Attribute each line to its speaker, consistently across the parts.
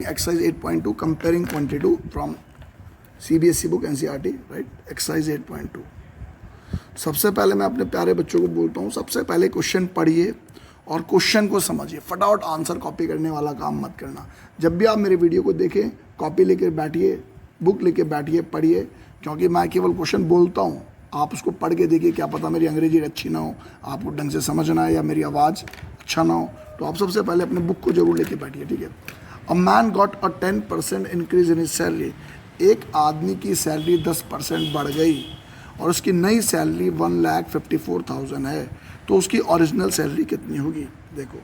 Speaker 1: exercise 8.2 comparing quantity from CBSE book NCERT, right? exercise 8.2। सबसे पहले मैं अपने प्यारे बच्चों को बोलता हूँ, सबसे पहले क्वेश्चन पढ़िए और क्वेश्चन को समझिए। फटाफट आंसर कॉपी करने वाला काम मत करना। जब भी आप मेरे वीडियो को देखें, कॉपी लेके बैठिए, बुक लेके बैठिए, पढ़िए, क्योंकि मैं केवल क्वेश्चन बोलता हूँ, आप उसको पढ़ के देखिए। क्या पता मेरी अंग्रेजी अच्छी ना हो, आपको ढंग से समझना है, या मेरी आवाज़ अच्छा ना हो, तो आप सबसे पहले अपने बुक को जरूर लेके बैठिए, ठीक है। A man got a 10% increase in his salary. एक आदमी की सैलरी 10% बढ़ गई और उसकी नई सैलरी 1,54,000 है, तो उसकी ओरिजिनल सैलरी कितनी होगी? देखो,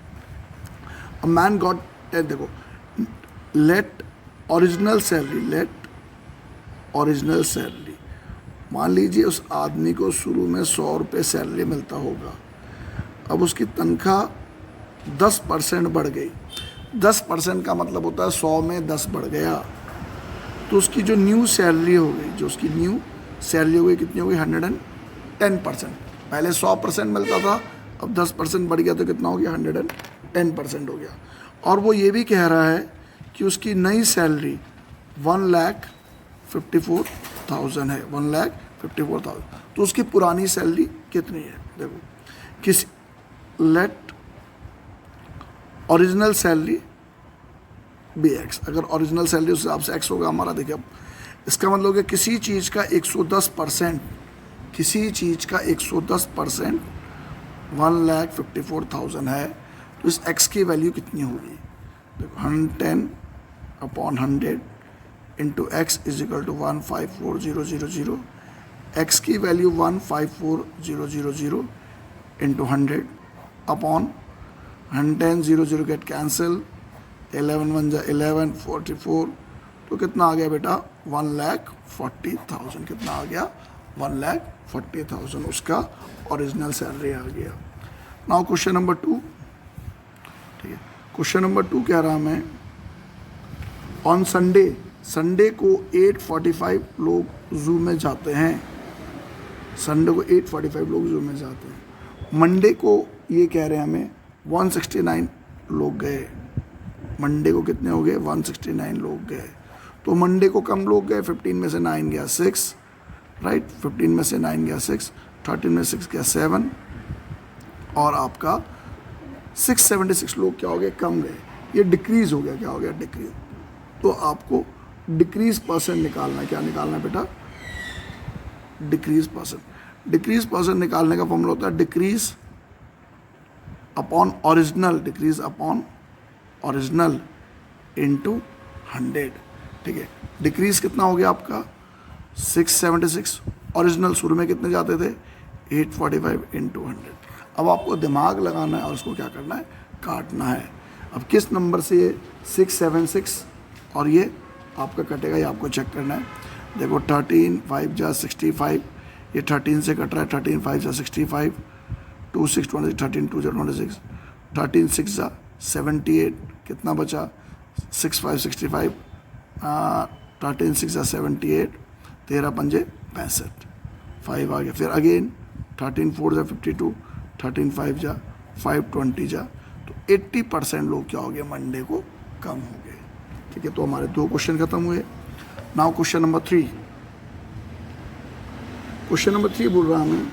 Speaker 1: अ मैन गॉट 10, देखो, लेट ओरिजिनल सैलरी, मान लीजिए उस आदमी को शुरू में 100 रुपये सैलरी मिलता होगा, अब उसकी तनख्वाह 10% बढ़ गई। 10% का मतलब होता है 100 में 10 बढ़ गया, तो उसकी जो न्यू सैलरी हो गई, कितनी हो गई? 110%। पहले 100% मिलता था, अब 10% बढ़ गया, तो कितना हो गया? 110% हो गया। और वो ये भी कह रहा है कि उसकी नई सैलरी 1,54,000 है, 1,54,000। तो उसकी पुरानी सैलरी कितनी है? देखो, किस let original salary be x. अगर ओरिजिनल सैलरी उस हिसाब से एक्स होगा हमारा। देखिए, अब इसका मतलब है किसी चीज़ का 110%, 1,54,000 है, तो इस एक्स की वैल्यू कितनी होगी? देखो, 110/100 into x is equal to 154,000। X की value 154,000 into 100 upon 110, get cancel, 11 1 जा 11, 44, तो कितना आ गया बेटा? 1,40,000। कितना आ गया? 1,40,000 उसका ओरिजिनल सैलरी आ गया। नाउ क्वेश्चन नंबर 2, ठीक है। क्वेश्चन नंबर 2 कह रहा मैं, ऑन संडे को 8:45 लोग जू में जाते हैं। संडे को 8:45 लोग जू में जाते हैं। मंडे को ये कह रहे हैं हमें 169 लोग गए। मंडे को कितने हो गए? 169 लोग गए। तो मंडे को कम लोग गए, 15 में से 9 गया 6, राइट। 15 में से 9 गया 6, 13 में 6 गया 7, और आपका 676 लोग क्या हो गए? कम गए। ये डिक्रीज हो गया। क्या हो गया? डिक्रीज। तो आपको डिक्रीज परसेंट निकालना है। क्या निकालना है बेटा? Decrease percent. डिक्रीज परसेंट निकालने का फॉर्मूला होता है डिक्रीज अपॉन ओरिजिनल इंटू 100, ठीक है। डिक्रीज कितना हो गया आपका? 676। ओरिजिनल शुरू में कितने जाते थे? 845 इंटू 100। अब आपको दिमाग लगाना है और उसको क्या करना है? काटना है। अब किस नंबर से ये 676 और ये आपका कटेगा, ये आपको चेक करना है। देखो, 13 5 जा 65, ये 13 से कट रहा है, 13 5 जा 65, 2 6 26, 13 2 जा 26, 13 6 जा 78, कितना बचा? 6 5 65, 13 6 जा 78, 13 पंजे 65, 5 आ गया। फिर अगेन 13 4 जा 52, 13 5 जा 520 जा, तो 80% लोग क्या हो गए? मंडे को कम हो गए, ठीक है। तो हमारे 2 क्वेश्चन खत्म हुए। Now question number 3। Question number 3 बोल रहा हूँ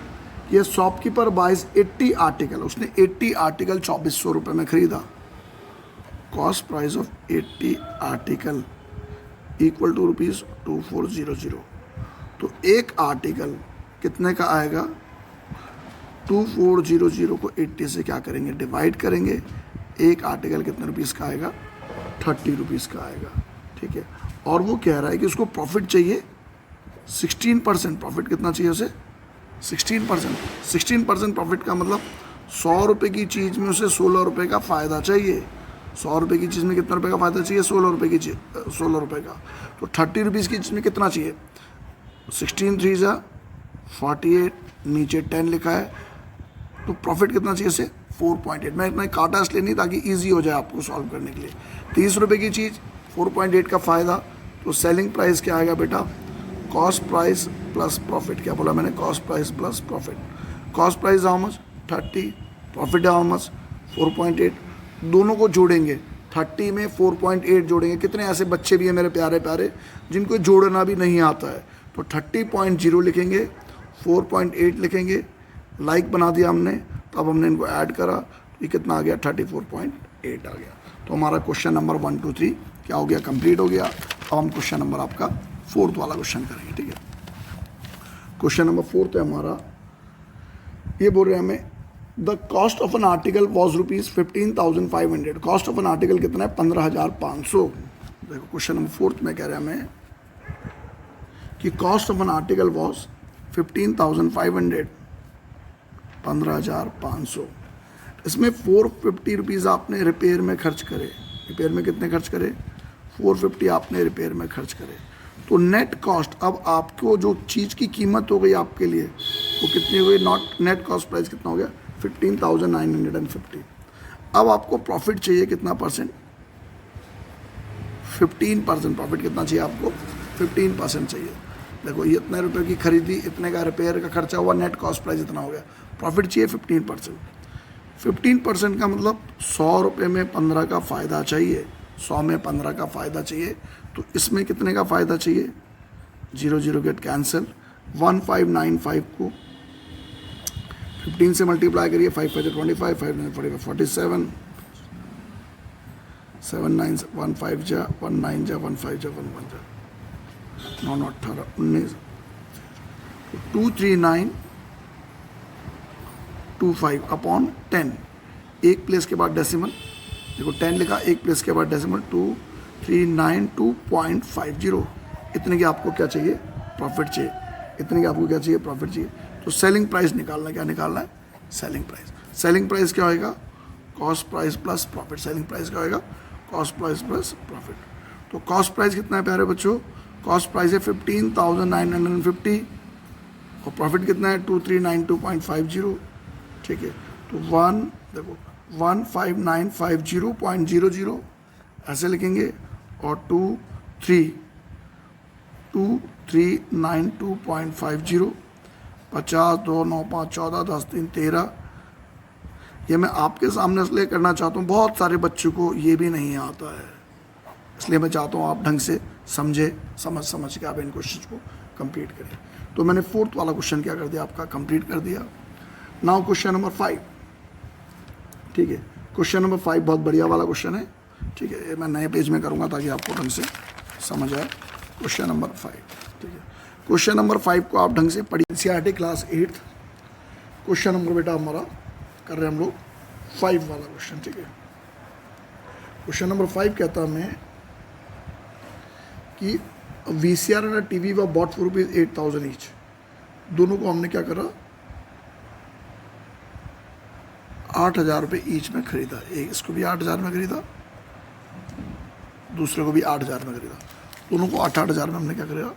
Speaker 1: कि ये शॉपकीपर बाइज 80 आर्टिकल, उसने 80 आर्टिकल 2400 रुपये में खरीदा। Cost price of 80 article equal to ₹2400। तो एक आर्टिकल कितने का आएगा? 2400 को 80 से क्या करेंगे? डिवाइड करेंगे। एक आर्टिकल कितने रुपीज़ का आएगा? 30 रुपीज़ का आएगा, ठीक है। और वो कह रहा है कि उसको प्रॉफिट चाहिए 16%। प्रॉफिट कितना चाहिए उसे? 16%। 16% प्रॉफिट का मतलब 100 रुपये की चीज़ में उसे 16 रुपये का फ़ायदा चाहिए। 100 रुपये की चीज़ में कितना रुपये का फ़ायदा चाहिए? 16 रुपये की चीज़, 16 रुपये का। तो 30 रुपीज़ की चीज़ में कितना चाहिए? 16 3 जा 48, नीचे 10 लिखा है, तो प्रॉफिट कितना चाहिए इसे? 4.8। मैं इतना काटा इसलिए नहीं, ताकि ईजी हो जाए आपको सॉल्व करने के लिए। 30 रुपये की चीज़, 4.8 का फ़ायदा, तो सेलिंग प्राइस क्या आएगा बेटा? Cost price plus profit. क्या बोला मैंने? Cost price plus profit. Cost price how much? 30, profit how much? 4.8। दोनों को जोड़ेंगे 30 में 4.8 जोड़ेंगे। कितने ऐसे बच्चे भी हैं मेरे प्यारे प्यारे जिनको जोड़ना भी नहीं आता है, तो 30.0 लिखेंगे, 4.8 लिखेंगे, लाइक बना दिया हमने, तब हमने इनको ऐड करा, ये कितना आ गया 34.8 आ गया। तो हमारा क्वेश्चन नंबर 1 2 3 क्या हो गया, कंप्लीट हो गया। अब हम क्वेश्चन नंबर आपका 4th वाला क्वेश्चन करेंगे, ठीक है। क्वेश्चन नंबर 4 है हमारा, ये बोल रहे हैं हमें the cost of an article was ₹15,500। Cost of an article कितना है, 15,500। देखो क्वेश्चन नंबर 4 में कह रहे हैं हमें कि cost of an article was 15,500, 15,500। इसमें 450 रुपीज़ आपने रिपेयर में खर्च करे। रिपेयर में कितने खर्च करे, 450 आपने रिपेयर में खर्च करे। तो नेट कॉस्ट, अब आपको जो चीज़ की कीमत हो गई आपके लिए वो कितनी हो गई, नॉट नेट कॉस्ट प्राइस कितना हो गया 15,950। अब आपको प्रॉफिट चाहिए कितना परसेंट, 15%। प्रॉफिट कितना चाहिए आपको, 15% चाहिए। देखो ये इतने रुपए की खरीदी, इतने का रिपेयर का खर्चा हुआ, नेट कॉस्ट प्राइस इतना हो गया, प्रॉफिट चाहिए 15%। 15% का मतलब 100 रुपये में 15 का फ़ायदा चाहिए, 100 में 15 का फ़ायदा चाहिए। तो इसमें कितने का फ़ायदा चाहिए, 0 0 गेट कैंसिल, 1595 को 15 से मल्टीप्लाई करिए, 5 5 25, 5 9 45 47, 7 9 1 5 जा 1 9 जा 1 5 जा 1 1 जा 9 9 18 19, 23925 अपॉन 10। एक प्लेस के बाद डेसिमल, देखो 10 लिखा, एक प्लेस के बाद डेसिमल, 2392.50। इतने की आपको क्या चाहिए, प्रॉफिट चाहिए। इतने की आपको क्या चाहिए, प्रॉफिट चाहिए। तो सेलिंग प्राइस निकालना है, क्या निकालना है, सेलिंग प्राइस। सेलिंग प्राइस क्या होएगा, cost price plus profit. Selling price क्या होएगा, कॉस्ट प्राइस प्लस प्रॉफिट। तो कॉस्ट प्राइस कितना है प्यारे बच्चों, कॉस्ट प्राइस है 15,950 और प्रॉफिट कितना है 2392.50, ठीक है। तो देखो 1595.00 ऐसे लिखेंगे और 2392.50, 50 2 9 5 14 10 3 13। ये मैं आपके सामने इसलिए करना चाहता हूँ, बहुत सारे बच्चों को ये भी नहीं आता है, इसलिए मैं चाहता हूँ आप ढंग से समझे, समझ के आप इन क्वेश्चन को कंप्लीट करें। तो मैंने 4th वाला क्वेश्चन क्या कर दिया, आपका कंप्लीट कर दिया। नाउ क्वेश्चन नंबर 5, ठीक है। क्वेश्चन नंबर 5 बहुत बढ़िया वाला क्वेश्चन है, ठीक है। ये मैं नए पेज में करूँगा ताकि आपको ढंग से समझ आए। क्वेश्चन नंबर 5, ठीक है। क्वेश्चन नंबर 5 को आप ढंग से पढ़िए, NCERT class 8th। Question number बेटा हमारा कर रहे हैं हम लोग 5 वाला क्वेश्चन, ठीक है। क्वेश्चन नंबर 5 कहता हमें कि VCR और TV व बॉट फॉर ₹8,000 ईच। दोनों को हमने क्या करा, 8,000 रुपये ईच में खरीदा। एक इसको भी 8,000 में खरीदा, दूसरे को भी 8,000 में खरीदा। दोनों को 8,000 में हमने क्या करेगा,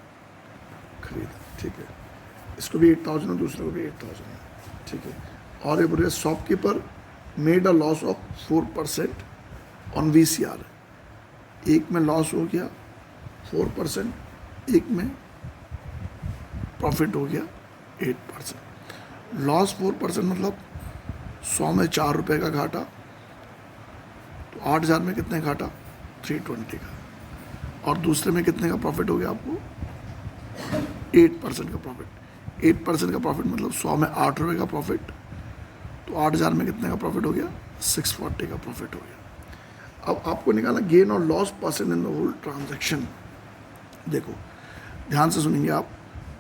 Speaker 1: खरीदा, ठीक है। इसको भी 8,000 और दूसरे को भी 8,000 में, ठीक है। और ये बोलिए shopkeeper made a loss of 4% on VCR। एक में लॉस हो गया 4%, एक में प्रॉफिट हो गया 8%। लॉस 4% मतलब 100 में 4 रुपये का घाटा, तो 8,000 में कितने घाटा, 320 का। और दूसरे में कितने का प्रॉफिट हो गया आपको, 8% का प्रॉफिट। 8% का प्रॉफिट मतलब 100 में 8 रुपये का प्रॉफिट, तो 8,000 में कितने का प्रॉफिट हो गया, 640 का प्रॉफिट हो गया। अब आपको निकालना गेन और loss percent in the whole transaction. देखो ध्यान से सुनेंगे आप,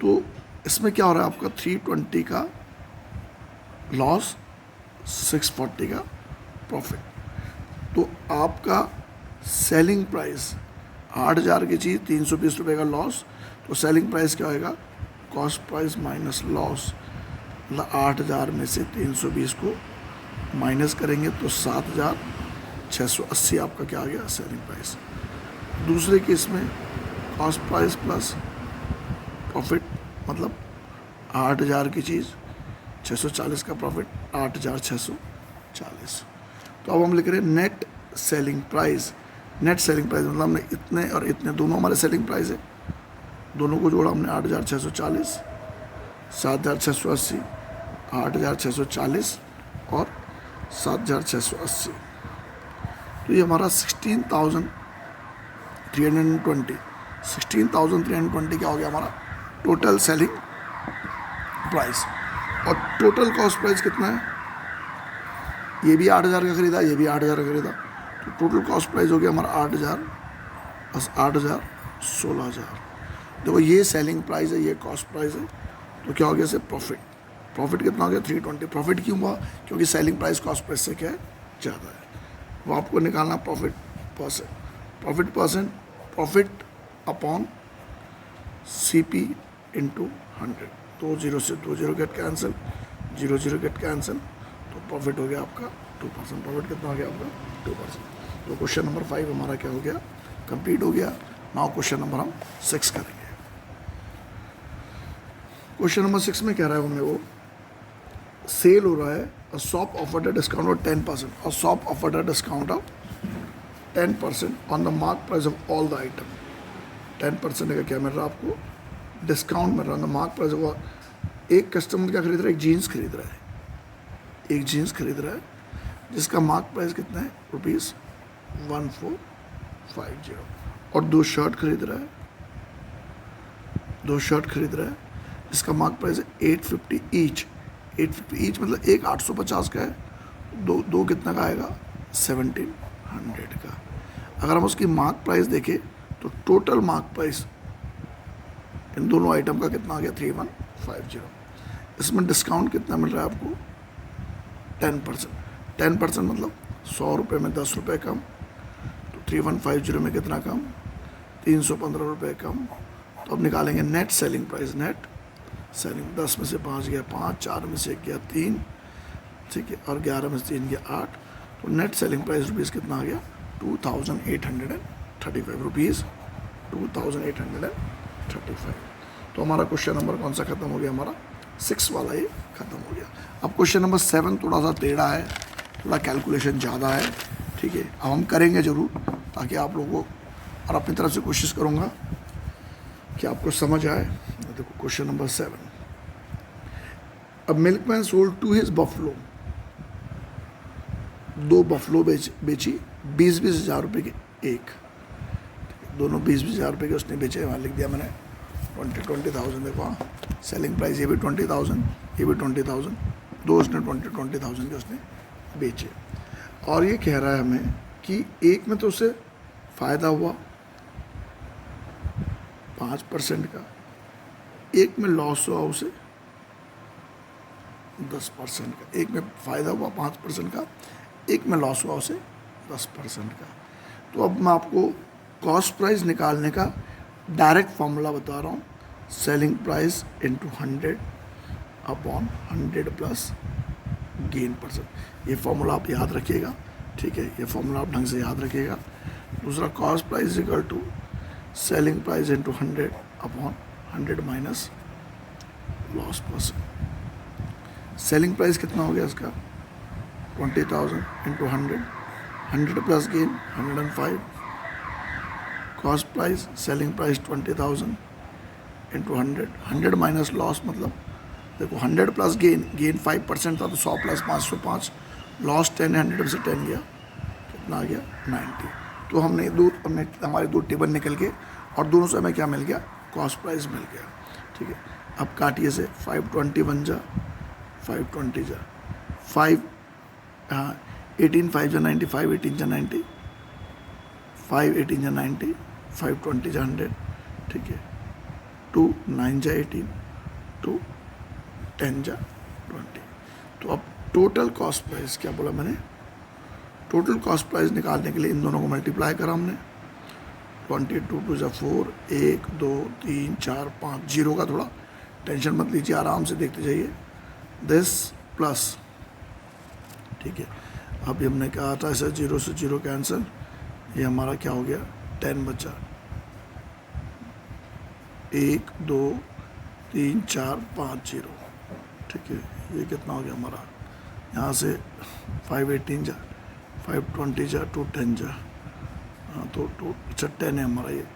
Speaker 1: तो इसमें क्या हो रहा है आपका 320 का लॉस, 640 का प्रॉफिट। तो आपका सेलिंग प्राइस 8,000 की चीज़, 320 रुपये का लॉस, तो सेलिंग प्राइस क्या होएगा, कॉस्ट प्राइस माइनस लॉस। मतलब 8,000 में से 320 को माइनस करेंगे तो 7,680 आपका क्या आ गया, सेलिंग प्राइस। दूसरे केस में कॉस्ट प्राइस प्लस प्रॉफिट, मतलब 8,000 की चीज़, 640 का प्रॉफिट, 8,640। तो अब हम लिख रहे हैं net selling price. Net selling price मतलब हमने इतने और इतने दोनों हमारे सेलिंग प्राइस है, दोनों को जोड़ा हमने 8,640, 7,680, 8,640 और 7,680। तो ये हमारा 16,320 क्या हो गया हमारा टोटल सेलिंग प्राइस। और टोटल कॉस्ट प्राइस कितना है, ये भी 8,000 का खरीदा, ये भी 8,000 का खरीदा, तो टोटल कॉस्ट प्राइस हो गया हमारा 8,000 बस 8,000 16,000। देखो ये सेलिंग प्राइस है, ये कॉस्ट प्राइस है, तो क्या हो गया इसे प्रॉफिट। प्रॉफिट कितना हो गया 320। प्रॉफिट क्यों हुआ, क्योंकि सेलिंग प्राइस कॉस्ट प्राइस से क्या है ज़्यादा है। वो आपको निकालना profit percent, profit upon CP into 100। 2 0 से 2 0 गेट कैंसिल, 0 0 गेट कैंसिल, तो प्रॉफिट हो गया आपका 2%। प्रॉफिट कितना हो गया आपका 2%। तो क्वेश्चन नंबर 5 हमारा क्या हो गया, कंप्लीट हो गया। नाउ क्वेश्चन नंबर हम 6 करेंगे। क्वेश्चन नंबर 6 में कह रहा है हमें वो सेल हो रहा है, a shop offered a discount of 10%, a shop offered a discount of 10% on the mark price of all the item. 10% का क्या मिल रहा है आपको, डिस्काउंट मिल रहा है on the mark price of. एक कस्टमर क्या खरीद रहा है, एक जीन्स खरीद रहा है, एक जीन्स खरीद रहा है जिसका मार्क प्राइस कितना है ₹1450, और 2 शर्ट खरीद रहा है, 2 शर्ट खरीद रहा है जिसका मार्क प्राइस है 850 ईच। 850 ईच मतलब एक 850 का है, दो कितना का आएगा 1700 का। अगर हम उसकी मार्क प्राइस देखें तो टोटल मार्क प्राइस इन दोनों आइटम का कितना आ गया 3150। इसमें डिस्काउंट कितना मिल रहा है आपको 10%। 10% मतलब 100 रुपये में 10 रुपये कम, तो 3150 में कितना कम 315 रुपये कम। तो अब निकालेंगे net selling price. Net selling 10 में से 5 गया 5, 4 में से 1 गया 3, ठीक है, और 11 में से 3 गया 8, तो नेट सेलिंग प्राइस रुपीज़ कितना आ गया 2835 रुपीज़, 2835। तो हमारा क्वेश्चन नंबर कौन सा खत्म हो गया, हमारा 6 वाला ये खत्म हो गया। अब क्वेश्चन नंबर 7 थोड़ा सा टेढ़ा है, थोड़ा कैलकुलेशन ज़्यादा है, ठीक है। अब हम करेंगे ज़रूर ताकि आप लोगों को, और अपनी तरफ से कोशिश करूँगा कि आपको समझ आए। देखो क्वेश्चन नंबर 7, अब milkman sold to his buffalo, 2 buffalo बेची 20-20 हज़ार रुपये के एक, दोनों 20-20 हज़ार रुपये के उसने बेचे। वहाँ लिख दिया मैंने 20,000। देखो हाँ, सेलिंग प्राइस ये भी 20,000, ये भी 20,000, दो उसने 20,000 के उसने बेचे। और ये कह रहा है हमें कि एक में तो उसे फ़ायदा हुआ 5% का, एक में लॉस हुआ उसे 10% का। एक में फ़ायदा हुआ 5% का, एक में लॉस हुआ उसे 10% का। तो अब मैं आपको कॉस्ट प्राइस निकालने का डायरेक्ट फॉर्मूला बता रहा हूँ, selling price into 100 upon 100 plus gain %। ये फॉर्मूला आप याद रखिएगा, ठीक है, ये फॉर्मूला आप ढंग से याद रखिएगा। दूसरा cost price equal to selling price into 100 upon 100 minus loss %। Selling price कितना हो गया इसका 20,000 into 100, 100 plus gain 105। Cost price selling price 20,000 into 100, 100 minus loss मतलब देखो 100 प्लस गेन, गेन 5% था तो 100 प्लस 505, लॉस 10 है, 100 से 10 गया, कितना आ गया 90। तो हमने हमारे 2 टेबल निकल के, और दोनों से हमें क्या मिल गया कॉस्ट प्राइस मिल गया, ठीक है। अब काटिए से 520 बन जा, 520 जा 5, हाँ 18 5 जा 90, 5 18 जा 90, 5 18 जा 90, 520 जा 100, ठीक है, 2 9 जा 18, 2 10 जा 20। तो अब टोटल कॉस्ट प्राइस क्या बोला मैंने, टोटल कॉस्ट प्राइस निकालने के लिए इन दोनों को मल्टीप्लाई करा हमने, 22 2 जा 4, 1 2 3 4 5, जीरो का थोड़ा टेंशन मत लीजिए, आराम से देखते जाइए, दिस प्लस, ठीक है। अभी हमने कहा था ऐसा 0 से 0 कैंसिल, ये हमारा क्या हो गया 10 बचा, 1 2 3 4 5 0, ठीक है। ये कितना हो गया हमारा, यहाँ से 518 जा 520 जा 210 जा, हाँ तो 10 है हमारा, ये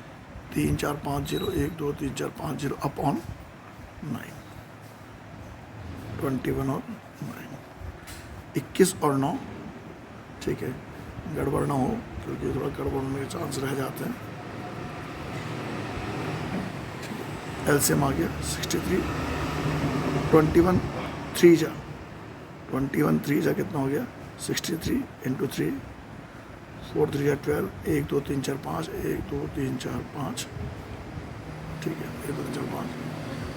Speaker 1: 3 4 5 0, 1 2 3 4 5 0 अपॉन 9, 21 और 9, 21 और 9, ठीक है, गड़बड़ ना हो, क्योंकि थोड़ा गड़बड़ होने के चांस रह जाते हैं। एलसीएम आ गया 63, 21 3 जा 21 3 जा कितना हो गया 63 इंटू 3, 4 3 12, 1 2 3 4 5, 1 2 3 4 5, ठीक है 1 2 3 4 5,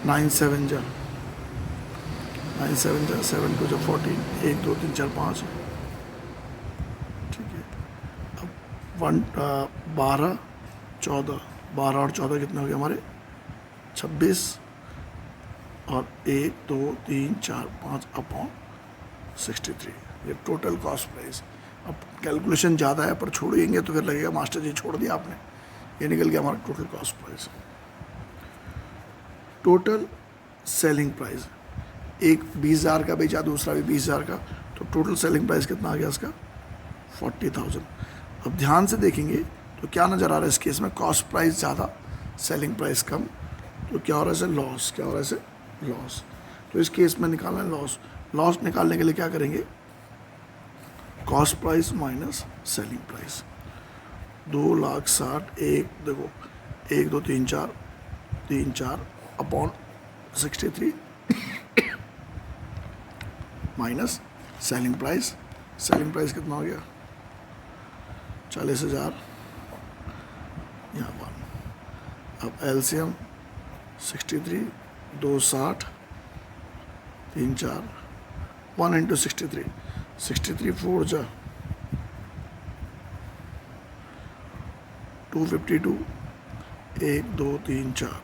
Speaker 1: 9 7 जा 7 2 जा 14, 1 2 3 4 5, ठीक है। अब 12 14, 12 और 14 कितना हो गया हमारे 26, और 1 2 3 4 5 अपॉन 63, ये टोटल कॉस्ट प्राइस। अब कैलकुलेशन ज़्यादा है पर छोड़ेंगे तो फिर लगेगा मास्टर जी छोड़ दिया आपने, ये निकल गया हमारा total cost price. Total selling price, एक 20,000 का बेचा, दूसरा भी 20,000 का, तो टोटल सेलिंग प्राइस कितना आ गया इसका 40,000। अब ध्यान से देखेंगे तो क्या नज़र आ रहा है इस केस में, कॉस्ट प्राइस ज़्यादा सेलिंग प्राइस कम, तो क्या हो रहा है इसे लॉस, क्या हो रहा है इसे लॉस। तो इस केस में निकालना है लॉस। लॉस निकालने के लिए क्या करेंगे, cost price minus selling price. 2,60,000 एक देखो 1 2 3 4 upon 63 minus selling price. Selling price कितना हो गया 40,000, यहाँ पर। अब एलसीएम 63, 260, 3 4, 1 इंटू 63, 63 4 जा 252, 1 2 3 4,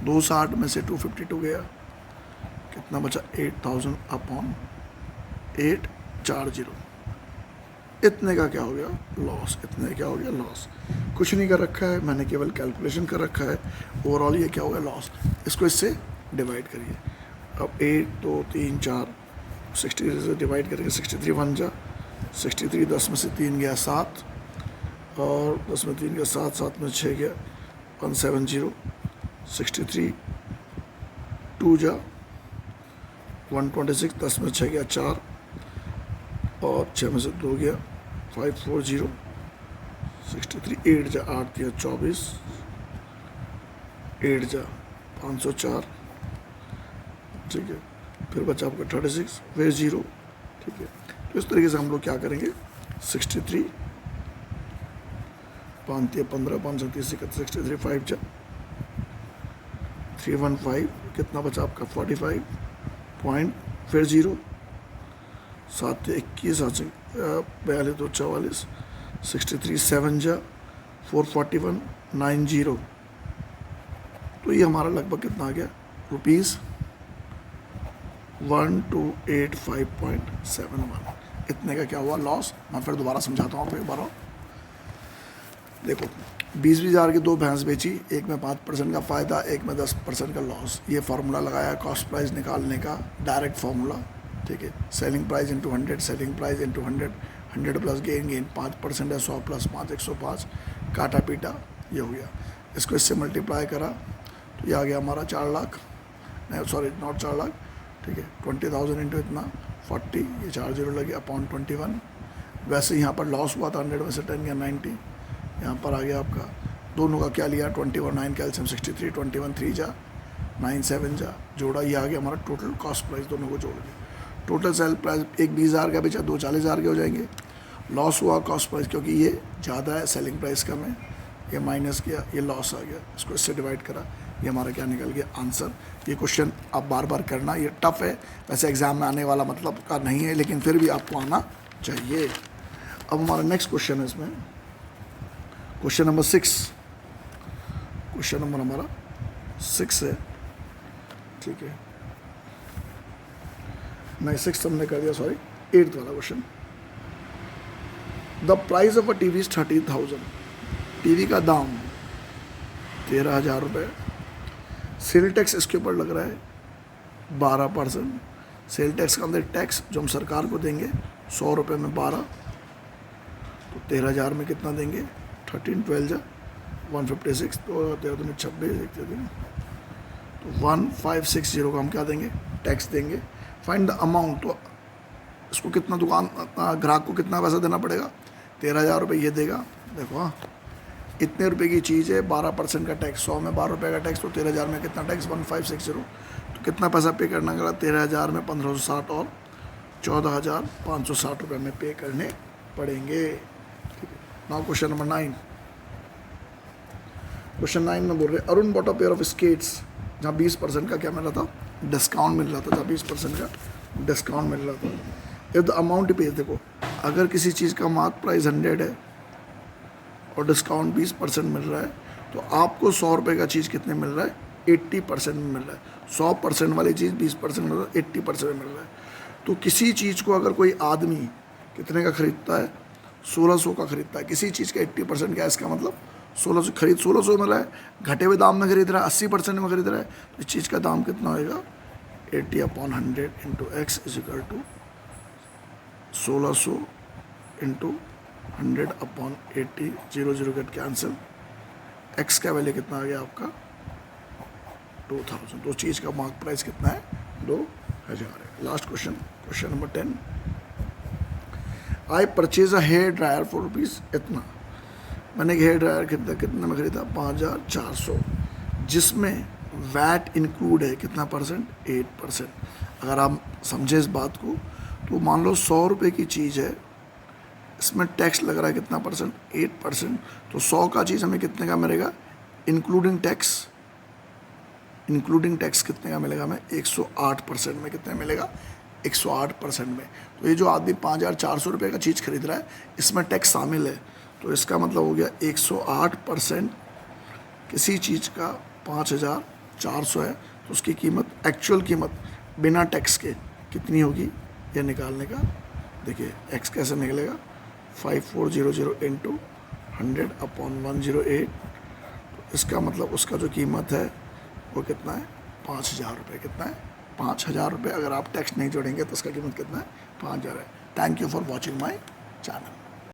Speaker 1: 260 में से 252 गया, कितना बचा 8,000 अपॉन 840, इतने का क्या हो गया लॉस, इतने क्या हो गया लॉस। कुछ नहीं कर रखा है मैंने, केवल कैलकुलेशन कर रखा है। ओवरऑल ये क्या हो गया लॉस। इसको इससे डिवाइड करिए। अब 1 2 3 4 63 से डिवाइड करके 63 1 जा 63, 10 में से 3 गया 7, और 10 में 3 गया 7, 7 में 6 गया 170, 63 2 जा 126, 10 में 6 गया 4, और 6 में से 2 गया 540, 63 8 जा 8 दिया 24, 8 जा 504, ठीक है। फिर बचा आपका 36, फिर 0, ठीक है। तो इस तरीके से हम लोग क्या करेंगे 63 5 15 5 30 63 5 जा 315, कितना बचा आपका 45 पॉइंट, फिर 0, 7 21 8 42 2 44, 63 7 जा 441 90, तो ये हमारा लगभग कितना आ गया ₹1285.71, इतने का क्या हुआ लॉस। मैं फिर दोबारा समझाता हूँ आपको एक बार और। देखो 20,000 की 2 भैंस बेची, एक में 5% का फ़ायदा, एक में 10% का लॉस। ये फार्मूला लगाया कॉस्ट प्राइस निकालने का, डायरेक्ट फार्मूला, ठीक है। Selling price into 100, selling price into 100, 100 plus gain 5% है, 100 प्लस 5 105, काटा पीटा ये हो गया। इसको इससे मल्टीप्लाई करा तो ये आ गया हमारा 4 लाख, नहीं सॉरी नॉट 4 लाख, ठीक है। 20,000 इंटू इतना 40, ये 4 0 लगे अपॉन 21। वैसे यहाँ पर लॉस हुआ था 100 में से 10 या 90, यहाँ पर आ गया आपका दोनों का क्या लिया 21 9 कैल्शियम 63, 21 3 जा 9 7 जा जोड़ा, ये आ गया हमारा टोटल कॉस्ट प्राइस। दोनों को जोड़ के टोटल सेल प्राइस, एक 20,000 का बेचा, 2 40,000 के हो जाएंगे। लॉस हुआ कॉस्ट प्राइस क्योंकि ये ज़्यादा है, सेलिंग प्राइस कम है, ये माइनस किया, ये लॉस आ गया। इसको इससे डिवाइड करा, ये हमारा क्या निकल गया आंसर। ये क्वेश्चन आप बार बार करना, ये टफ है वैसे एग्जाम में आने वाला मतलब का नहीं है, लेकिन फिर भी आपको आना चाहिए। अब हमारा नेक्स्ट क्वेश्चन है, इसमें क्वेश्चन नंबर 6, क्वेश्चन नंबर हमारा 6 है, ठीक है। नहीं 6 हमने कर दिया, सॉरी 8th वाला question. The price of a TV is 30,000, TV का दाम 13,000 रुपये। सेल टैक्स इसके ऊपर लग रहा है 12%। सेल टैक्स का अंदर टैक्स जो हम सरकार को देंगे 100 रुपये में 12, तो 13,000 में कितना देंगे 13 12 जा 156, तो 13 26 तो 1560 का हम क्या देंगे टैक्स देंगे। फाइंड द अमाउंट, तो इसको कितना दुकान ग्राहक को कितना पैसा देना पड़ेगा 13,000 रुपये ये देगा। देखो हाँ, इतने रुपए की चीज़ है, 12% का टैक्स, 100 में 12 रुपये का टैक्स, तो 13,000 में कितना टैक्स, 1560। तो कितना पैसा पे करना पड़ा, 13,000 में 1560 और 14,560 रुपये में पे करने पड़ेंगे। ठीक है, नाउ क्वेश्चन नंबर 9। क्वेश्चन 9 में बोल रहे Arun bought a pair of skates, जहाँ 20% का क्या मिल रहा था, डिस्काउंट मिल रहा था, जहाँ 20% का डिस्काउंट मिल रहा था। इफ द अमाउंट पे, देखो अगर किसी चीज़ का मार्क प्राइस 100 है और डिस्काउंट 20% मिल रहा है, तो आपको 100 रुपये का चीज़ कितने मिल रहा है, 80% में मिल रहा है। 100% वाली चीज़ 20% मिल रहा है, 80% में मिल रहा है। तो किसी चीज़ को अगर कोई आदमी कितने का खरीदता है, 1600 का खरीदता है, किसी चीज़ का 80% क्या है, इसका मतलब 1600 खरीद 1600 में रहा है, घटे हुए दाम में खरीद रहा है, 80% में खरीद रहा है, तो इस चीज़ का दाम कितना होएगा, 80/100 into x is equal to 1600 into 100/80, 0 get cancel, x का वैल्यू कितना आ गया आपका 2000। तो चीज़ का मार्क प्राइस कितना है, 2000 है। Last question, question number 10। I purchase a hair dryer for rupees इतना, मैंने एक हेयर ड्रायर खरीदा, कितने में खरीदा, 5400, जिसमें वैट इंक्लूड है कितना परसेंट, 8%। अगर आप समझे इस बात को, तो मान लो 100 रुपये की चीज़ है, इसमें टैक्स लग रहा है कितना परसेंट, 8%। तो 100 का चीज़ हमें कितने का मिलेगा, इंक्लूडिंग टैक्स, इंक्लूडिंग टैक्स कितने का मिलेगा हमें, 108% में। कितने मिलेगा, 108% में। तो ये जो आदमी 5400 रुपये का चीज़ खरीद रहा है, इसमें टैक्स शामिल है, तो इसका मतलब हो गया 108% किसी चीज़ का 5400 है, तो उसकी कीमत, एक्चुअल कीमत बिना टैक्स के कितनी होगी, ये निकालने का। देखिए एक्स कैसे निकलेगा, 5400 इंटू 100/108, तो इसका मतलब उसका जो कीमत है वो कितना है, 5000 रुपये। कितना है, 5000 रुपये। अगर आप टैक्स नहीं जोड़ेंगे तो उसका कीमत कितना है, 5000 है। Thank you for watching my channel.